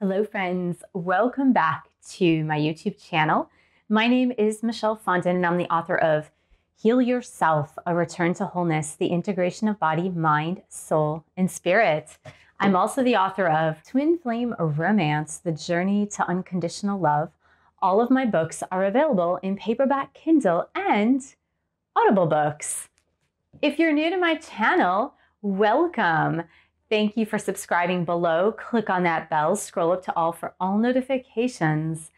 Hello friends, welcome back to my YouTube channel. My name is Michelle Fondin and I'm the author of Heal Yourself, A Return to Wholeness, the Integration of Body, Mind, Soul, and Spirit. I'm also the author of Twin Flame Romance, The Journey to Unconditional Love. All of my books are available in paperback, Kindle, and Audible books. If you're new to my channel, welcome. Thank you for subscribing below. Click on that bell, scroll up to all for all notifications.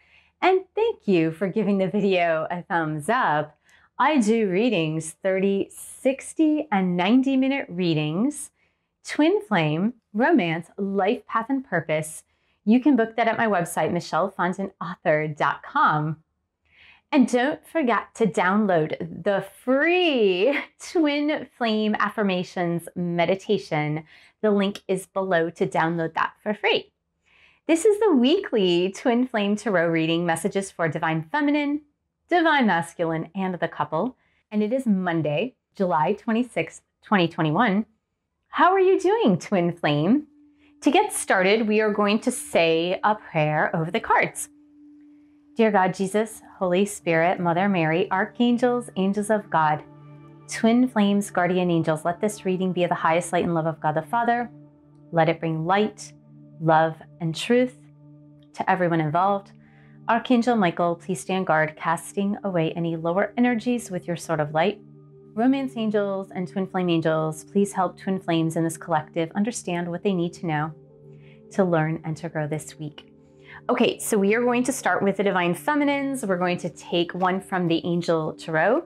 And thank you for giving the video a thumbs up. I do readings, 30, 60, and 90-minute readings, twin flame, romance, life path, and purpose. You can book that at my website, michellefondinauthor.com. And don't forget to download the free Twin Flame Affirmations meditation. The link is below to download that for free. This is the weekly Twin Flame Tarot reading, messages for Divine Feminine, Divine Masculine, and the couple. And it is Monday, July 26th, 2021. How are you doing, Twin Flame? To get started, we are going to say a prayer over the cards. Dear God, Jesus, Holy Spirit, Mother Mary, Archangels, Angels of God, Twin Flames, Guardian Angels, let this reading be of the highest light and love of God the Father. Let it bring light, love, and truth to everyone involved. Archangel Michael, please stand guard, casting away any lower energies with your sword of light. Romance Angels and Twin Flame Angels, please help Twin Flames in this collective understand what they need to know to learn and to grow this week. Okay, so we are going to start with the Divine Feminines. We're going to take one from the Angel Tarot,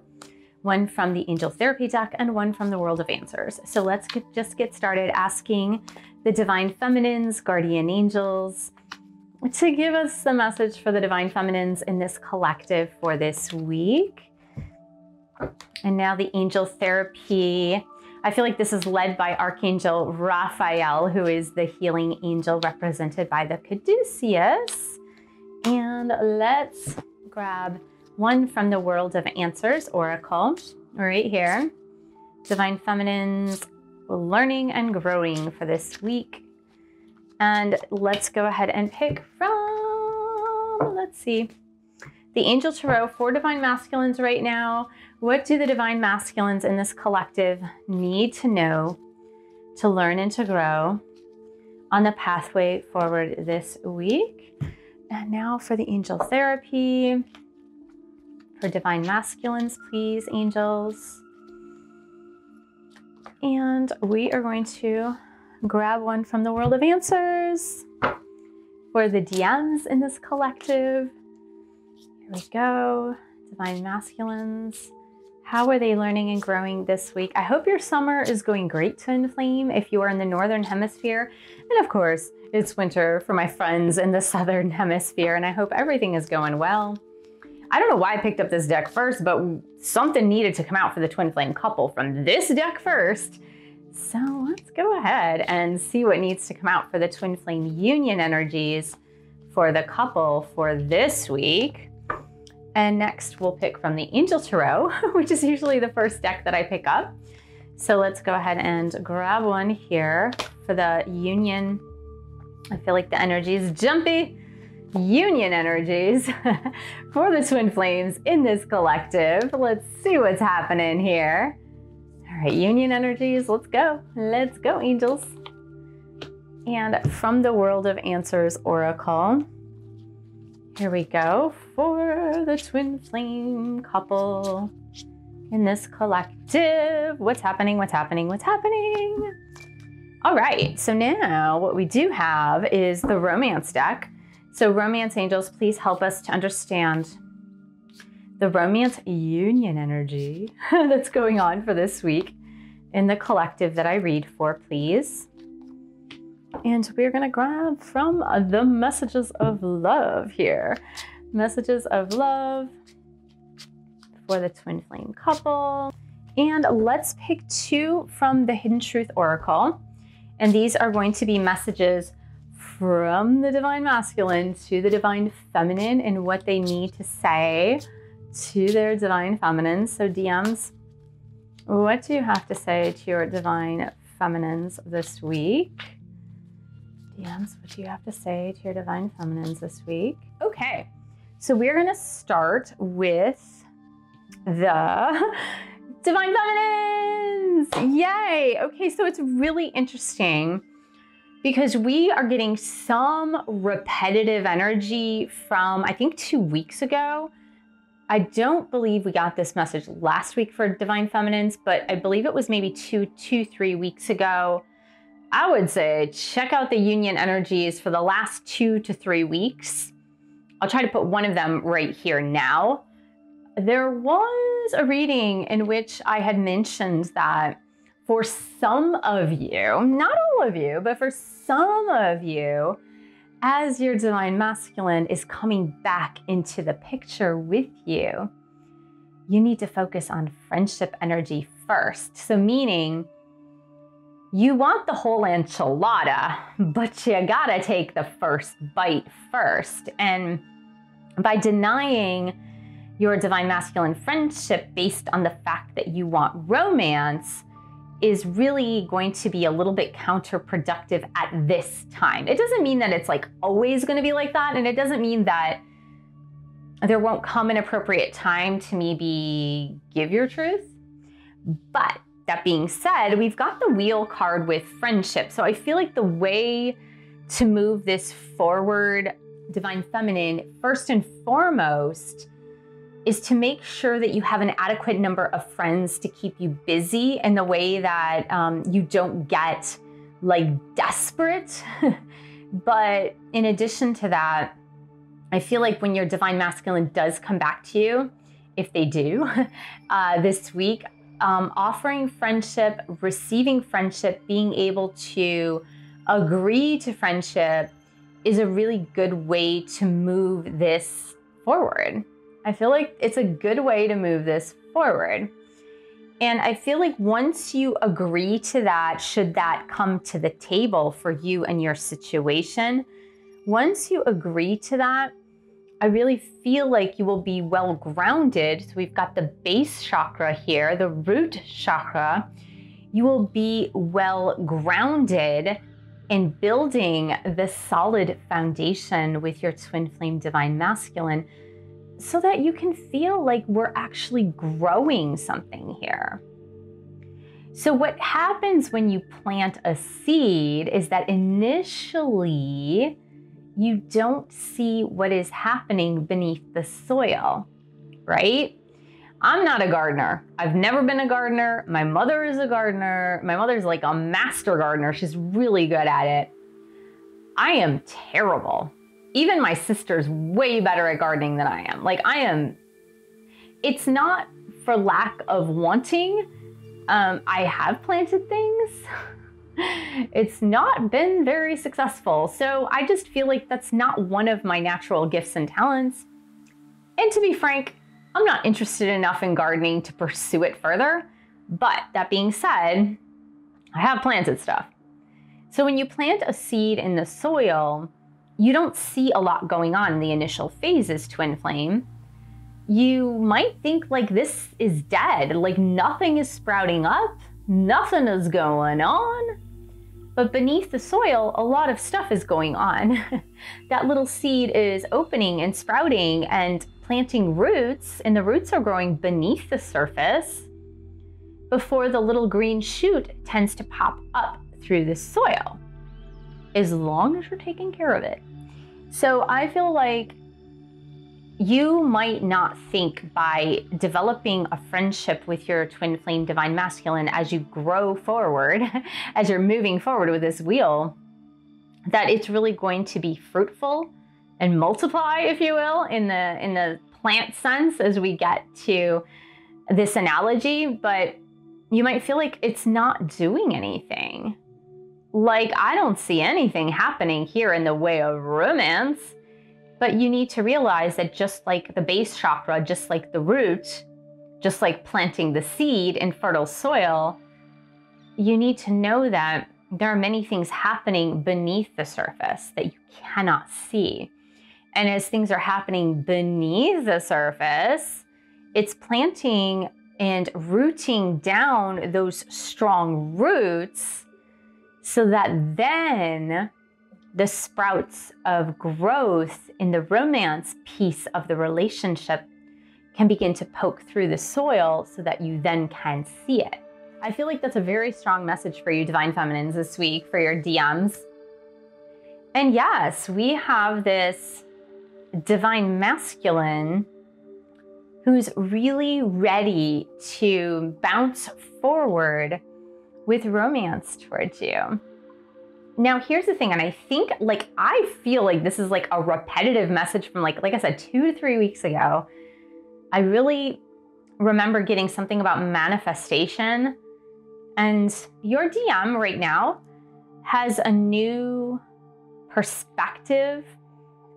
one from the Angel Therapy deck, and one from the World of Answers. So let's just get started asking the Divine Feminines, Guardian Angels, to give us the message for the Divine Feminines in this collective for this week. And now the Angel Therapy. I feel like this is led by Archangel Raphael, who is the healing angel represented by the caduceus. And let's grab one from the World of Answers Oracle right here. Divine Feminines, learning and growing for this week. And let's go ahead and pick from, let's see, the Angel Tarot for Divine Masculines right now. What do the Divine Masculines in this collective need to know to learn and to grow on the pathway forward this week? And now for the Angel Therapy for Divine Masculines, please, angels. And we are going to grab one from the World of Answers for the DMs in this collective. Here we go. Divine Masculines. How are they learning and growing this week? I hope your summer is going great, Twin Flame, if you are in the Northern Hemisphere. And of course, it's winter for my friends in the Southern Hemisphere, and I hope everything is going well. I don't know why I picked up this deck first, but something needed to come out for the Twin Flame couple from this deck first. So let's go ahead and see what needs to come out for the Twin Flame union energies for the couple for this week. And next we'll pick from the Angel Tarot, which is usually the first deck that I pick up. So let's go ahead and grab one here for the union. I feel like the energy is jumpy. Union energies for the Twin Flames in this collective. Let's see what's happening here. All right, union energies, let's go. Let's go, angels. And from the World of Answers Oracle, here we go for the Twin Flame couple in this collective. What's happening? What's happening? What's happening? All right, so now what we do have is the Romance deck. So Romance Angels, please help us to understand the romance union energy that's going on for this week in the collective that I read for, please. And we're going to grab from the Messages of Love here. Messages of Love for the Twin Flame couple. And let's pick two from the Hidden Truth Oracle. And these are going to be messages from the Divine Masculine to the Divine Feminine and what they need to say to their Divine Feminine. So DMs, what do you have to say to your Divine Feminines this week? Guardians, what do you have to say to your divine feminines this week? Okay, so we're gonna start with the divine feminines. Yay. Okay, so it's really interesting because we are getting some repetitive energy from, I think, 2 weeks ago. I don't believe we got this message last week for divine feminines, but I believe it was maybe 3 weeks ago. I would say check out the union energies for the last 2 to 3 weeks. I'll try to put one of them right here now. There was a reading in which I had mentioned that for some of you, not all of you, but for some of you, as your divine masculine is coming back into the picture with you, you need to focus on friendship energy first. So meaning you want the whole enchilada, but you gotta take the first bite first. And by denying your divine masculine friendship based on the fact that you want romance is really going to be a little bit counterproductive at this time. It doesn't mean that it's like always going to be like that, and it doesn't mean that there won't come an appropriate time to maybe give your truth. But that being said, we've got the wheel card with friendship. So I feel like the way to move this forward, divine feminine, first and foremost, is to make sure that you have an adequate number of friends to keep you busy in the way that you don't get like desperate. But in addition to that, I feel like when your divine masculine does come back to you, if they do, this week, offering friendship, receiving friendship, being able to agree to friendship is a really good way to move this forward. I feel like it's a good way to move this forward. And I feel like once you agree to that, should that come to the table for you and your situation, once you agree to that, I really feel like you will be well grounded. So we've got the base chakra here, the root chakra. You will be well grounded in building the solid foundation with your twin flame divine masculine, so that you can feel like we're actually growing something here. So what happens when you plant a seed is that initially you don't see what is happening beneath the soil, right? I'm not a gardener. I've never been a gardener. My mother is a gardener. My mother's like a master gardener. She's really good at it. I am terrible. Even my sister's way better at gardening than I am. Like it's not for lack of wanting. I have planted things. It's not been very successful. So I just feel like that's not one of my natural gifts and talents. And to be frank, I'm not interested enough in gardening to pursue it further. But that being said, I have planted stuff. So when you plant a seed in the soil, you don't see a lot going on in the initial phases, twin flame. You might think like this is dead, like nothing is sprouting up, nothing is going on. But beneath the soil, a lot of stuff is going on. That little seed is opening and sprouting and planting roots, and the roots are growing beneath the surface before the little green shoot tends to pop up through the soil, as long as you're taking care of it. So I feel like you might not think by developing a friendship with your twin flame divine masculine as you grow forward, as you're moving forward with this wheel, that it's really going to be fruitful and multiply, if you will, in the plant sense as we get to this analogy. But you might feel like it's not doing anything. Like, I don't see anything happening here in the way of romance. But you need to realize that just like the base chakra, just like the root, just like planting the seed in fertile soil, you need to know that there are many things happening beneath the surface that you cannot see. And as things are happening beneath the surface, it's planting and rooting down those strong roots so that then the sprouts of growth in the romance piece of the relationship can begin to poke through the soil so that you then can see it. I feel like that's a very strong message for you, Divine Feminines, this week for your DMs. And yes, we have this Divine Masculine who's really ready to bounce forward with romance towards you. Now, here's the thing, and I think, I feel like this is like a repetitive message from like I said, 2 to 3 weeks ago. I really remember getting something about manifestation, and your DM right now has a new perspective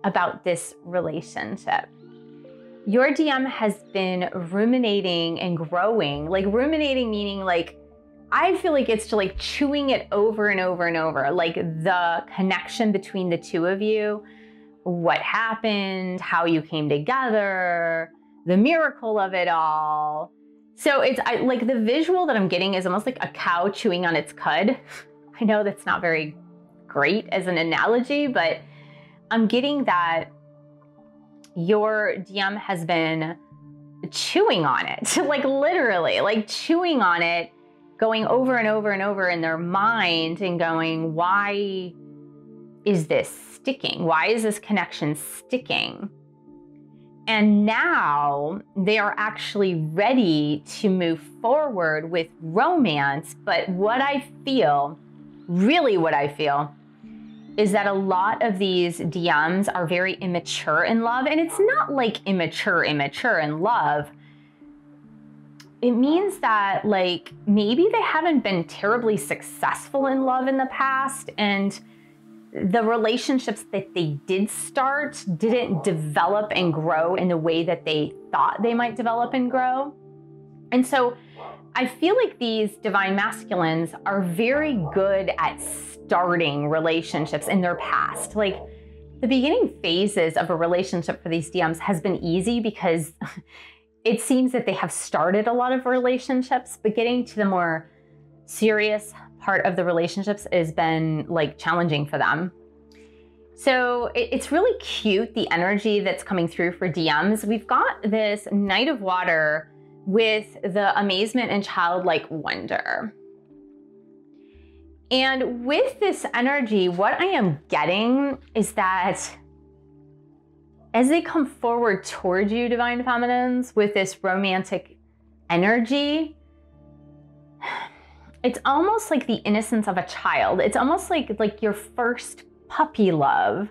about this relationship. Your DM has been ruminating and growing, like ruminating meaning like, I feel like it's like chewing it over and over and over, like the connection between the two of you, what happened, how you came together, the miracle of it all. So it's like the visual that I'm getting is almost like a cow chewing on its cud. I know that's not very great as an analogy, but I'm getting that your DM has been chewing on it, like literally, like chewing on it, going over and over and over in their mind and going, why is this sticking? Why is this connection sticking? And now they are actually ready to move forward with romance. But what I feel, really what I feel, is that a lot of these DMs are very immature in love. And it's not like immature in love. It means that like maybe they haven't been terribly successful in love in the past, and the relationships that they did start didn't develop and grow in the way that they thought they might develop and grow. And so I feel like these Divine Masculines are very good at starting relationships in their past. Like the beginning phases of a relationship for these DMs has been easy because it seems that they have started a lot of relationships, but getting to the more serious part of the relationships has been like challenging for them. So it's really cute, the energy that's coming through for DMs. We've got this Knight of Water with the amazement and childlike wonder. And with this energy, what I am getting is that as they come forward towards you, Divine Feminines, with this romantic energy, it's almost like the innocence of a child. It's almost like your first puppy love,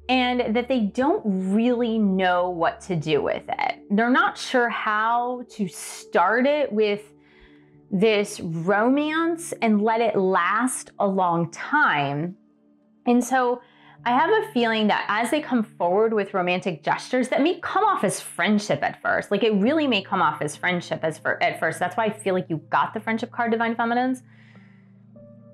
and that they don't really know what to do with it. They're not sure how to start it with this romance and let it last a long time. And so I have a feeling that as they come forward with romantic gestures that may come off as friendship at first, like it really may come off as friendship at first. That's why I feel like you got the friendship card, Divine Feminines.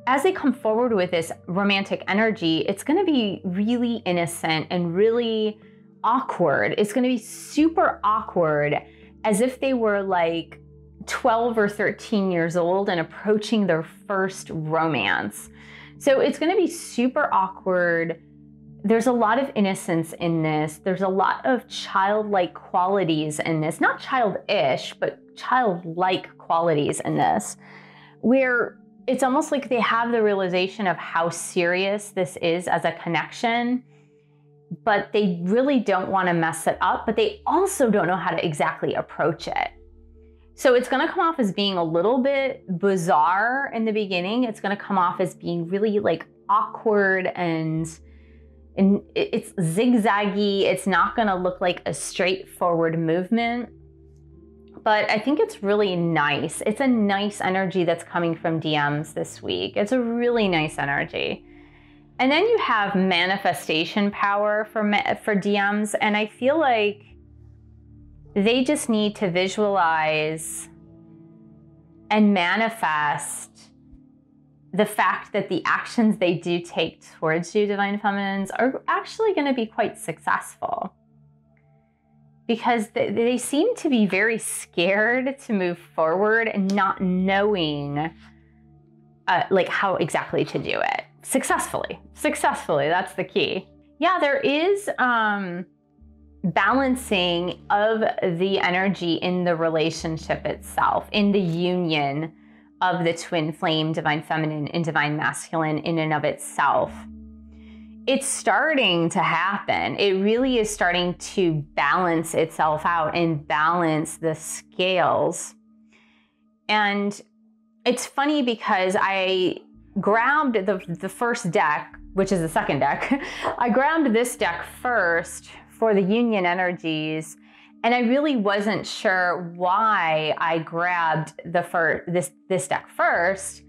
As they come forward with this romantic energy, it's going to be really innocent and really awkward. It's going to be super awkward, as if they were like 12 or 13 years old and approaching their first romance. So it's going to be super awkward. There's a lot of innocence in this. There's a lot of childlike qualities in this. Not childish, but childlike qualities in this, where it's almost like they have the realization of how serious this is as a connection, but they really don't want to mess it up, but they also don't know how to exactly approach it. So it's going to come off as being a little bit bizarre in the beginning. It's going to come off as being really like awkward and it's zigzaggy. It's not going to look like a straightforward movement. But I think it's really nice. It's a nice energy that's coming from DMs this week. It's a really nice energy. And then you have manifestation power for DMs. And I feel like they just need to visualize and manifest the fact that the actions they do take towards you, Divine Feminines, are actually going to be quite successful. Because they seem to be very scared to move forward and not knowing like how exactly to do it. successfully. Successfully, that's the key. Yeah, there is balancing of the energy in the relationship itself, in the union of the twin flame, divine feminine and divine masculine in and of itself. It's starting to happen. It really is starting to balance itself out and balance the scales. And it's funny because I grabbed the first deck, which is the second deck. I grabbed this deck first for the union energies, and I really wasn't sure why I grabbed this deck first.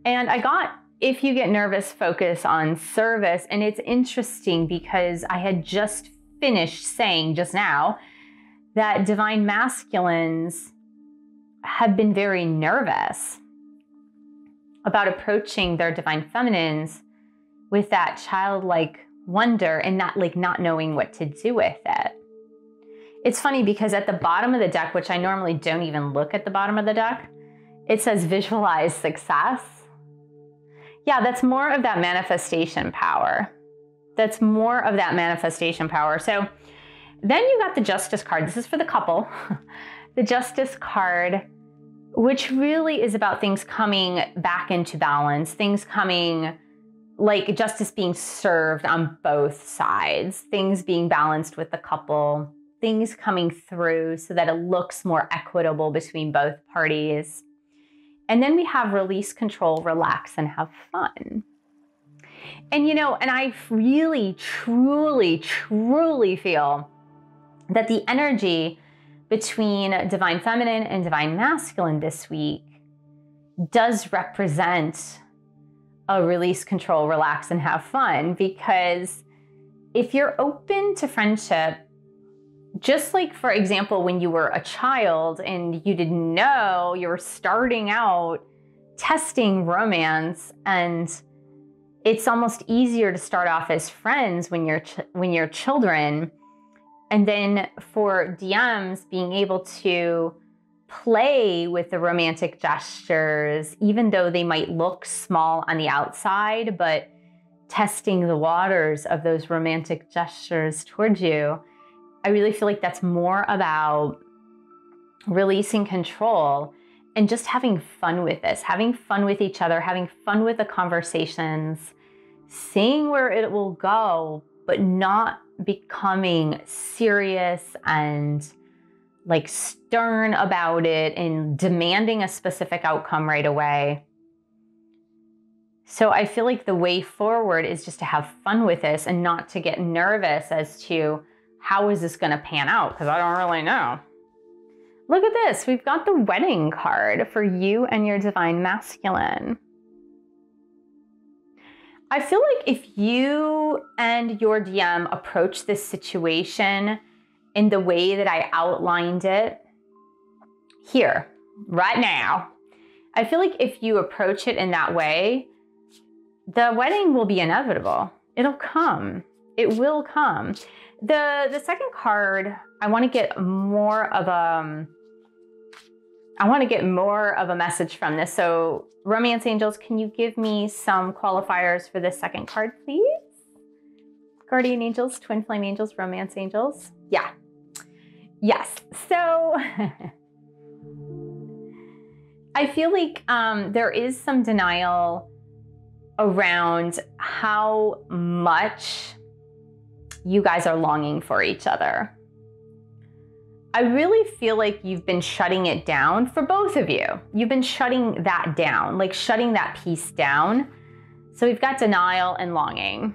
And I got If You Get Nervous, Focus on Service. And it's interesting because I had just finished saying just now that divine masculines have been very nervous about approaching their divine feminines with that childlike wonder and not knowing what to do with it. It's funny because at the bottom of the deck, which I normally don't even look at the bottom of the deck, it says visualize success. Yeah, that's more of that manifestation power. That's more of that manifestation power. So then you got the Justice card. This is for the couple. The Justice card, which really is about things coming back into balance, things coming, like justice being served on both sides, things being balanced with the couple, things coming through so that it looks more equitable between both parties. And then we have release, control, relax, and have fun. And and I really, truly, truly feel that the energy between divine feminine and divine masculine this week does represent a release, control, relax, and have fun. Because if you're open to friendship, just like, for example, when you were a child and you didn't know, you were starting out testing romance, and it's almost easier to start off as friends when you're children. And then for DMs, being able to play with the romantic gestures, even though they might look small on the outside, but testing the waters of those romantic gestures towards you, I really feel like that's more about releasing control and just having fun with this, having fun with each other, having fun with the conversations, seeing where it will go, but not becoming serious and like stern about it and demanding a specific outcome right away. So I feel like the way forward is just to have fun with this and not to get nervous as to how is this going to pan out, because I don't really know. Look at this. We've got the wedding card for you and your divine masculine. I feel like if you and your DM approach this situation in the way that I outlined it here, right now, I feel like if you approach it in that way, the wedding will be inevitable. It'll come. It will come. The second card, I want to get more of a message from this. So romance angels, can you give me some qualifiers for this second card, please? Guardian angels, twin flame angels, romance angels. Yeah. Yes. So I feel like there is some denial around how much you guys are longing for each other. I really feel like you've been shutting it down for both of you. You've been shutting that down, like shutting that piece down. So we've got denial and longing.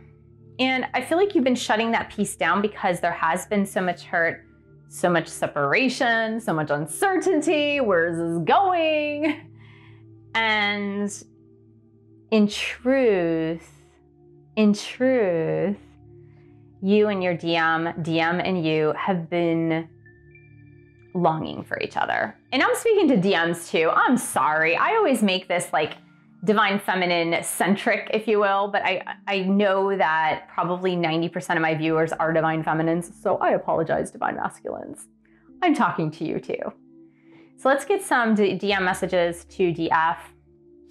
And I feel like you've been shutting that piece down because there has been so much hurt, so much separation, so much uncertainty. Where is this going? And in truth, you and your DM and you have been longing for each other. And I'm speaking to DMs too. I'm sorry. I always make this like divine feminine centric, if you will, but I know that probably 90% of my viewers are divine feminines, so I apologize, divine masculines. I'm talking to you too. So let's get some DM messages to DF.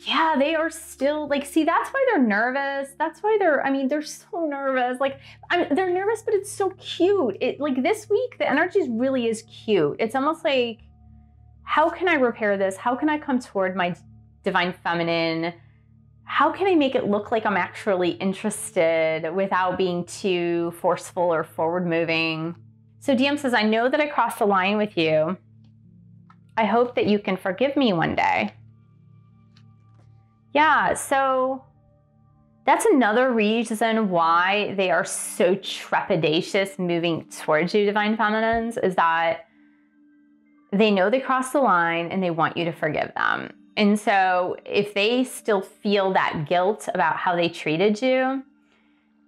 Yeah, they are still like, see, that's why they're nervous. That's why they're so nervous. Like, they're nervous, but it's so cute. Like this week, the energy really is cute. It's almost like, how can I repair this? How can I come toward my divine feminine? How can I make it look like I'm actually interested without being too forceful or forward moving? So DM says, I know that I crossed the line with you. I hope that you can forgive me one day. Yeah, so that's another reason why they are so trepidatious moving towards you, divine feminines, is that they know they crossed the line and they want you to forgive them. And so if they still feel that guilt about how they treated you,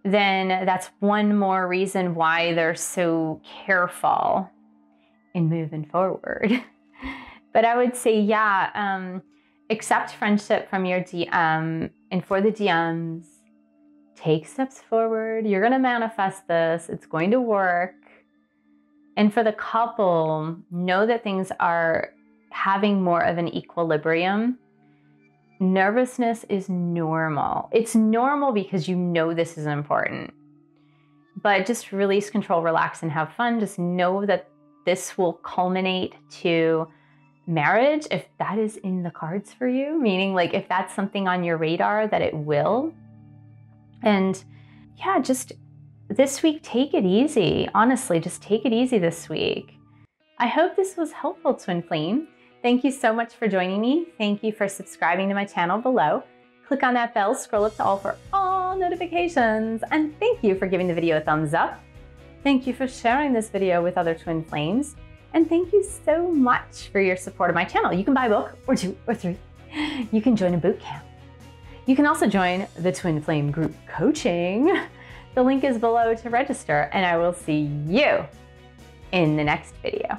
then that's one more reason why they're so careful in moving forward. But I would say, yeah, accept friendship from your DM, and for the DMs, take steps forward. You're going to manifest this. It's going to work. And for the couple, know that things are having more of an equilibrium. Nervousness is normal. It's normal because you know this is important. But just release, control, relax, and have fun. Just know that this will culminate to marriage if that is in the cards for you, meaning like if that's something on your radar, that it will. And yeah, just this week, take it easy. Honestly, just take it easy this week. I hope this was helpful, Twin Flame. Thank you so much for joining me. Thank you for subscribing to my channel below. Click on that bell, scroll up to all for all notifications. And thank you for giving the video a thumbs up. Thank you for sharing this video with other Twin Flames. And thank you so much for your support of my channel. You can buy a book or 2 or 3. You can join a boot camp. You can also join the Twin Flame group coaching. The link is below to register, and I will see you in the next video.